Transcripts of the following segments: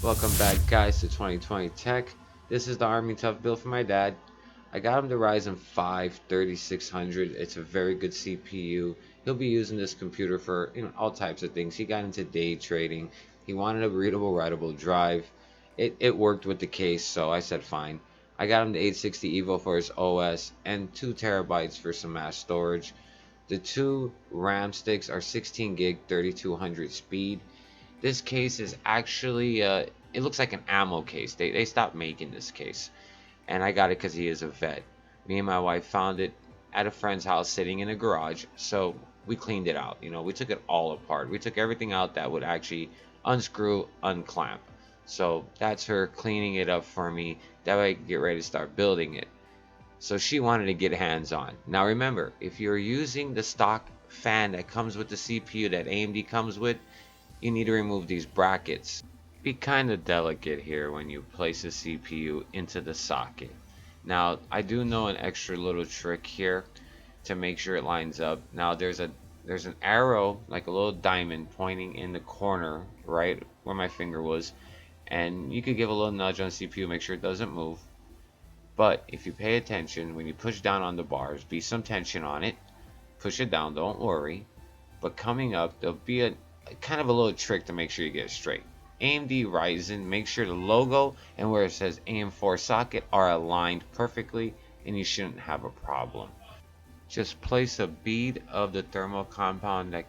Welcome back guys to 2020 Tech. This is the Army Tough build for my dad. I got him the Ryzen 5 3600. It's a very good CPU. He'll be using this computer for all types of things. He got into day trading. He wanted a readable, writable drive. It worked with the case, so I said fine. I got him the 860 Evo for his OS and 2 terabytes for some mass storage. The two RAM sticks are 16 gig 3200 speed. This case is actually it looks like an ammo case. They stopped making this case, and I got it because he is a vet. Me and my wife found it at a friend's house sitting in a garage, so we cleaned it out. We took it all apart. We took everything out that would actually unscrew, unclamp. So that's her cleaning it up for me. That way I can get ready to start building it. So she wanted to get hands on. Now remember, if you're using the stock fan that comes with the CPU that AMD comes with, you need to remove these brackets. Be kind of delicate here when you place a CPU into the socket. Now I do know an extra little trick here to make sure it lines up. Now there's an arrow, like a little diamond, pointing in the corner right where my finger was, and you could give a little nudge on the CPU, make sure it doesn't move. But if you pay attention, when you push down on the bars, be some tension on it, push it down, don't worry. But coming up, there'll be a kind of a little trick to make sure you get it straight. AMD Ryzen, make sure the logo and where it says AM4 socket are aligned perfectly, and you shouldn't have a problem. Just place a bead of the thermal compound that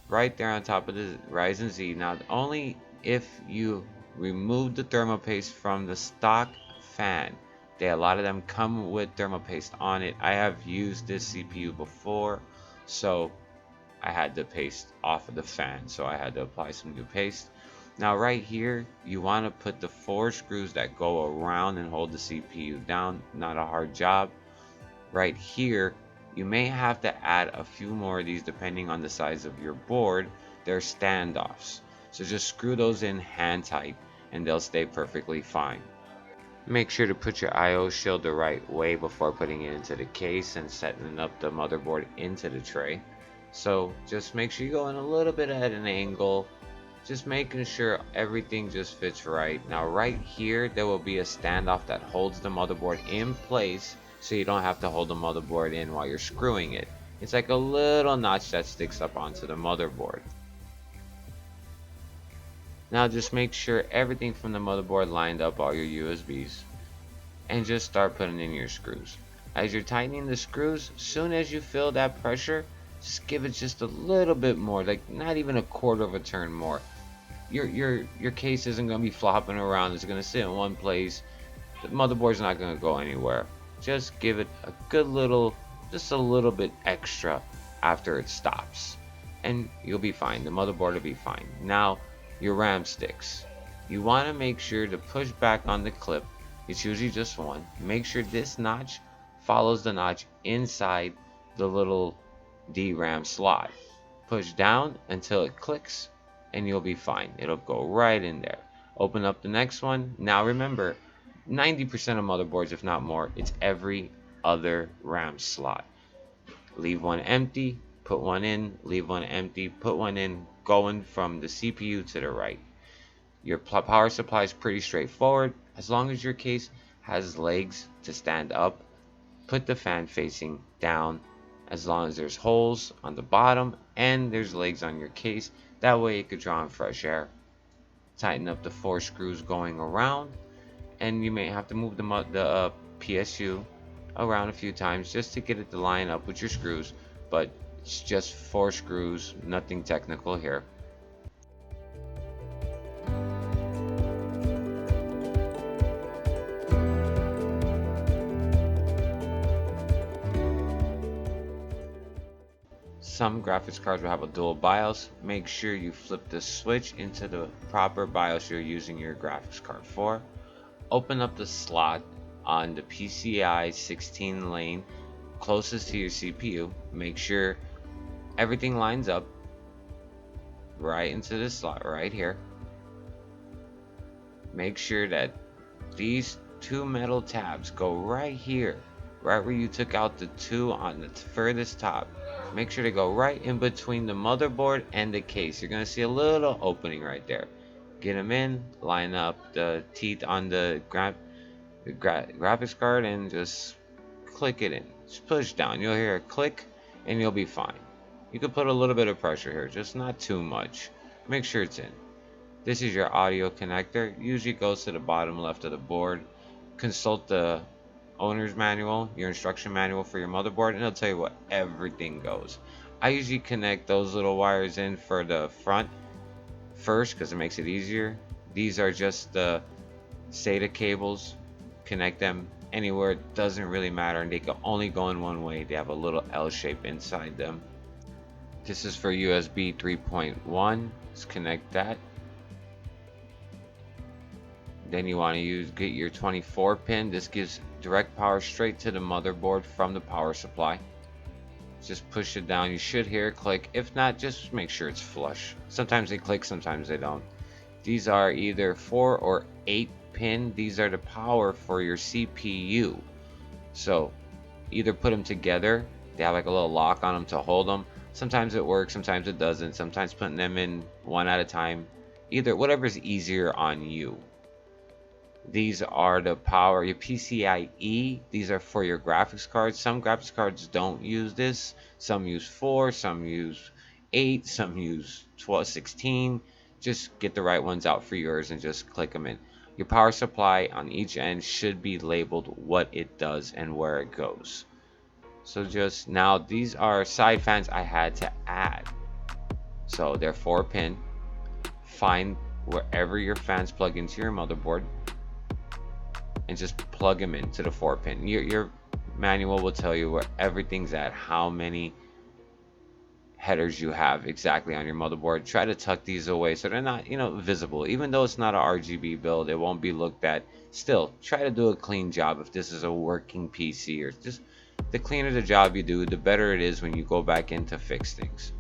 right there on top of the Ryzen Z. Now only if you remove the thermal paste from the stock fan. A lot of them come with thermal paste on it. I have used this CPU before, so I had the paste off of the fan, so I had to apply some new paste. Now right here, you want to put the 4 screws that go around and hold the CPU down. Not a hard job. Right here, you may have to add a few more of these depending on the size of your board. They're standoffs, so just screw those in hand tight and they'll stay perfectly fine. Make sure to put your IO shield the right way before putting it into the case and setting up the motherboard into the tray. So just make sure you go in a little bit at an angle, just making sure everything just fits right. Now right here, there will be a standoff that holds the motherboard in place, so you don't have to hold the motherboard in while you're screwing it. It's like a little notch that sticks up onto the motherboard. Now just make sure everything from the motherboard lined up, all your USBs, and just start putting in your screws. As you're tightening the screws, soon as you feel that pressure, just give it just a little bit more, like not even a quarter of a turn more. Your case isn't going to be flopping around. It's going to sit in one place. The motherboard's not going to go anywhere. Just give it a good little, just a little bit extra after it stops, and you'll be fine. The motherboard will be fine. Now your RAM sticks, you want to make sure to push back on the clip. It's usually just one. Make sure this notch follows the notch inside the little DRAM slot. Push down until it clicks and you'll be fine. It'll go right in there. Open up the next one. Now remember, 90% of motherboards, if not more, it's every other RAM slot. Leave one empty, put one in, leave one empty, put one in, going from the CPU to the right. Your power supply is pretty straightforward. As long as your case has legs to stand up, put the fan facing down. As long as there's holes on the bottom and there's legs on your case, that way it could draw in fresh air. Tighten up the 4 screws going around, and you may have to move the PSU around a few times just to get it to line up with your screws, but it's just 4 screws, nothing technical here. Some graphics cards will have a dual BIOS. Make sure you flip the switch into the proper BIOS you're using your graphics card for. Open up the slot on the PCI 16 lane closest to your CPU. Make sure everything lines up right into this slot right here. Make sure that these 2 metal tabs go right here, right where you took out the 2 on the furthest top. Make sure to go right in between the motherboard and the case. You're going to see a little opening right there. Get them in, line up the teeth on the graphics card, and just click it in. Just push down. You'll hear a click, and you'll be fine. You can put a little bit of pressure here, just not too much. Make sure it's in. This is your audio connector. Usually goes to the bottom left of the board. Consult the owner's manual, your instruction manual for your motherboard, and it'll tell you what everything goes. I usually connect those little wires in for the front first because it makes it easier. These are just the SATA cables. Connect them anywhere, it doesn't really matter, and they can only go in one way. They have a little L shape inside them. This is for USB 3.1. Let's connect that. Then you want to get your 24 pin. This gives direct power straight to the motherboard from the power supply. Just push it down. You should hear it click. If not, just make sure it's flush. Sometimes they click, sometimes they don't. These are either 4 or 8 pin. These are the power for your CPU. So either put them together. They have like a little lock on them to hold them. Sometimes it works, sometimes it doesn't. Sometimes putting them in one at a time. Either, whatever's easier on you. These are the power, your PCIe. These are for your graphics cards. Some graphics cards don't use this. Some use 4, some use 8, some use 12, 16. Just get the right ones out for yours and just click them in. Your power supply on each end should be labeled what it does and where it goes. So just now, these are side fans I had to add. So they're 4 pin. Find wherever your fans plug into your motherboard and just plug them into the 4 pin. Your manual will tell you where everything's at, how many headers you have exactly on your motherboard. Try to tuck these away so they're not, visible. Even though it's not a RGB build, it won't be looked at. Still, try to do a clean job if this is a working PC. Or just the cleaner the job you do, the better it is when you go back in to fix things.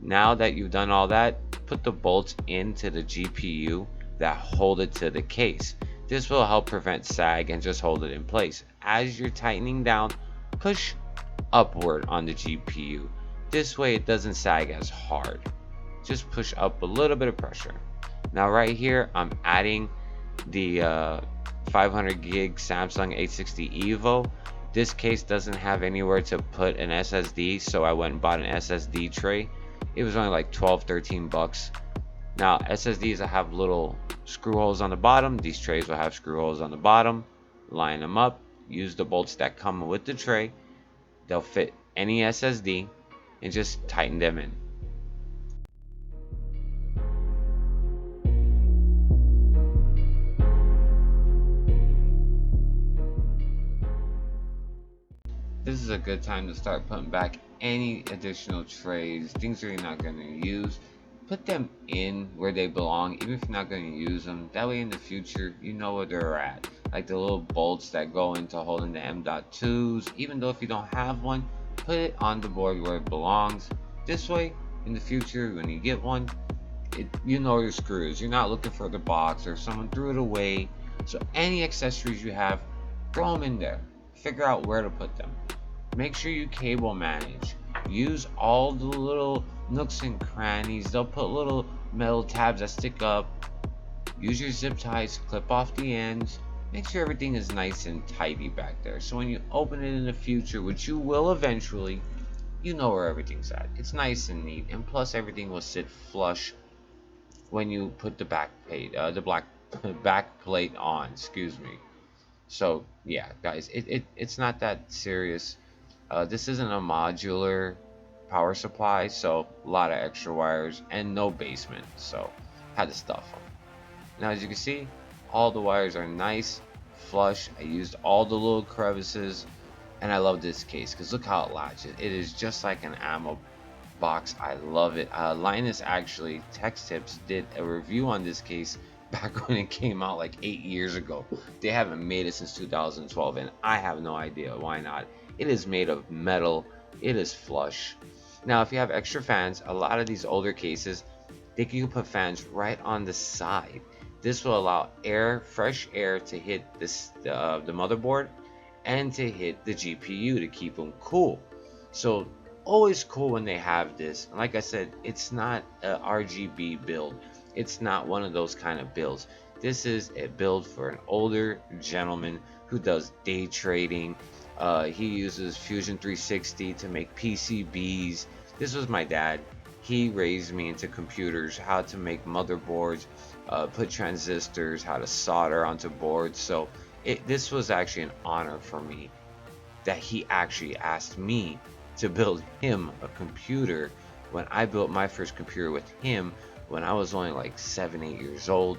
Now that you've done all that, put the bolts into the GPU that hold it to the case. This will help prevent sag and just hold it in place. As you're tightening down, push upward on the GPU. This way it doesn't sag as hard. Just push up a little bit of pressure. Now right here, I'm adding the 500 gig Samsung 860 EVO. This case doesn't have anywhere to put an SSD, so I went and bought an SSD tray. It was only like 12-13 bucks. Now SSDs that have little screw holes on the bottom, these trays will have screw holes on the bottom. Line them up, use the bolts that come with the tray. They'll fit any SSD, and just tighten them in. This is a good time to start putting back any additional trays, things that you're not going to use. Put them in where they belong, even if you're not going to use them. That way in the future, you know where they're at. Like the little bolts that go into holding the M.2s. Even though if you don't have one, put it on the board where it belongs. This way, in the future, when you get one, you know your screws. You're not looking for the box or someone threw it away. So any accessories you have, throw them in there. Figure out where to put them. Make sure you cable manage. Use all the little nooks and crannies. They'll put little metal tabs that stick up. Use your zip ties, clip off the ends. Make sure everything is nice and tidy back there. So when you open it in the future, which you will eventually, you know where everything's at. It's nice and neat, and plus everything will sit flush when you put the back plate on. Excuse me. So yeah, guys, it's not that serious. This isn't a modular power supply, so a lot of extra wires and no basement, so had to stuff them. Now as you can see, all the wires are nice, flush. I used all the little crevices, and I love this case because look how it latches. It is just like an ammo box. I love it. Linus actually, Text Tips, did a review on this case back when it came out like 8 years ago. They haven't made it since 2012, and I have no idea why not. It is made of metal. It is flush. Now if you have extra fans, a lot of these older cases, you can put fans right on the side. This will allow fresh air to hit the motherboard and to hit the GPU to keep them cool. So always cool when they have this. And like I said, it's not a RGB build. It's not one of those kind of builds. This is a build for an older gentleman who does day trading. He uses Fusion 360 to make PCBs. This was my dad. He raised me into computers, how to make motherboards, put transistors, how to solder onto boards. So this was actually an honor for me that he actually asked me to build him a computer when I built my first computer with him when I was only like 7-8 years old.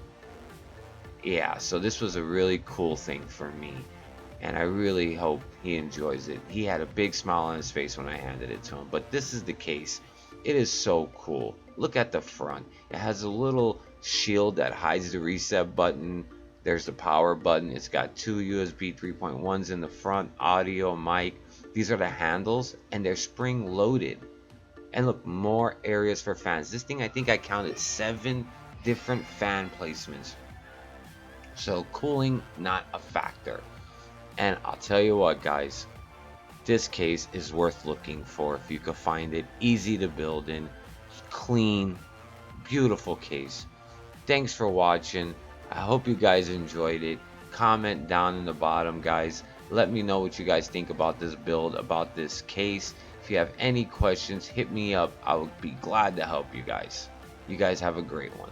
Yeah, so this was a really cool thing for me, and I really hope he enjoys it. He had a big smile on his face when I handed it to him. But this is the case. It is so cool. Look at the front. It has a little shield that hides the reset button. There's the power button. It's got two USB 3.1s in the front, audio, mic. These are the handles, and they're spring loaded. And look, more areas for fans. This thing, I think I counted 7 different fan placements. So cooling, not a factor. And I'll tell you what, guys, this case is worth looking for if you can find it. Easy to build in, clean, beautiful case. Thanks for watching. I hope you guys enjoyed it. Comment down in the bottom, guys. Let me know what you guys think about this build, about this case. If you have any questions, hit me up. I would be glad to help you guys. You guys have a great one.